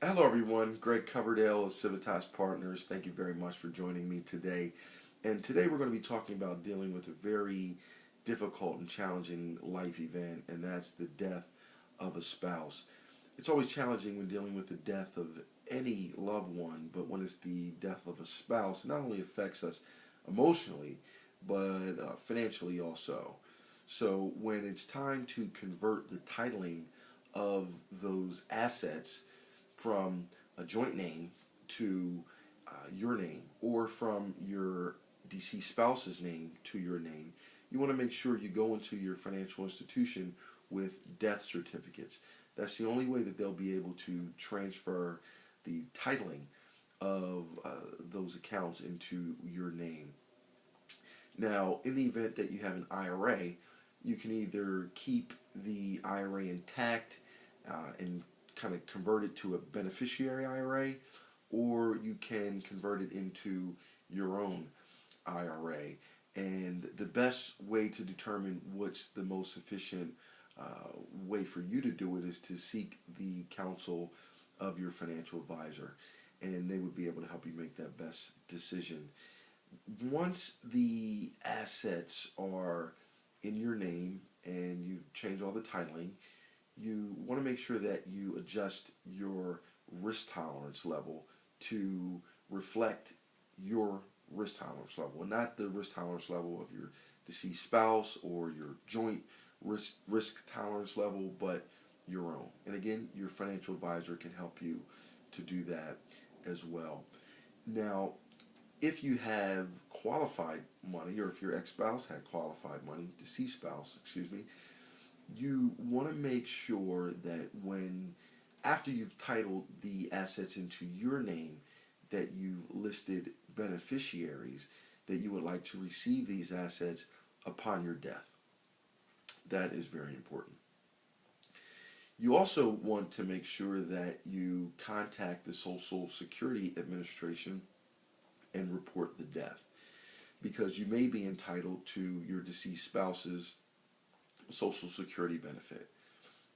Hello, everyone. Greg Coverdale of Civitas Partners. Thank you very much for joining me today. And today we're going to be talking about dealing with a very difficult and challenging life event, and that's the death of a spouse. It's always challenging when dealing with the death of any loved one, but when it's the death of a spouse, it not only affects us emotionally, but financially also. So when it's time to convert the titling of those assets from a joint name to your name, or from your deceased spouse's name to your name, you want to make sure you go into your financial institution with death certificates. That's the only way that they'll be able to transfer the titling of those accounts into your name. Now, in the event that you have an IRA, you can either keep the IRA intact and kind of convert it to a beneficiary IRA, or you can convert it into your own IRA. And the best way to determine what's the most efficient way for you to do it is to seek the counsel of your financial advisor, and they would be able to help you make that best decision. Once the assets are in your name and you've changed all the titling, you want to make sure that you adjust your risk tolerance level to reflect your risk tolerance level, not the risk tolerance level of your deceased spouse or your joint risk tolerance level, but your own. And again, your financial advisor can help you to do that as well. Now, if you have qualified money, or if your ex-spouse had qualified money, deceased spouse, excuse me, you want to make sure that after you've titled the assets into your name, that you've listed beneficiaries that you would like to receive these assets upon your death. That is very important. You also want to make sure that you contact the Social Security Administration and report the death, because you may be entitled to your deceased spouse's Social Security benefit.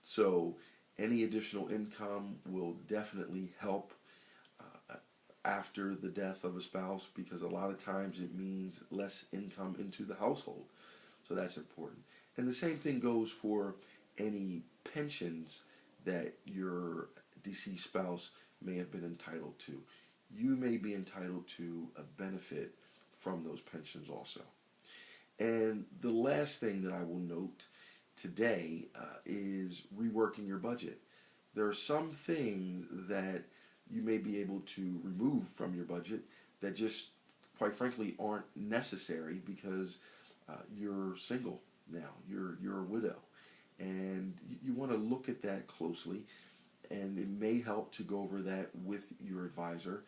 So any additional income will definitely help after the death of a spouse, because a lot of times it means less income into the household. So that's important. And the same thing goes for any pensions that your deceased spouse may have been entitled to. You may be entitled to a benefit from those pensions also. And the last thing that I will note today is reworking your budget. There are some things that you may be able to remove from your budget that just, quite frankly, aren't necessary because you're single now. You're a widow, and you want to look at that closely. And it may help to go over that with your advisor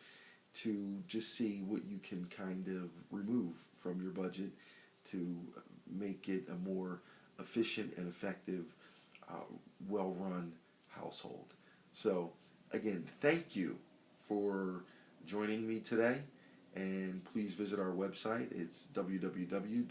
to just see what you can kind of remove from your budget to make it a more efficient and effective, uh, well-run household. So, again, thank you for joining me today, and please visit our website. It's www.civitaspart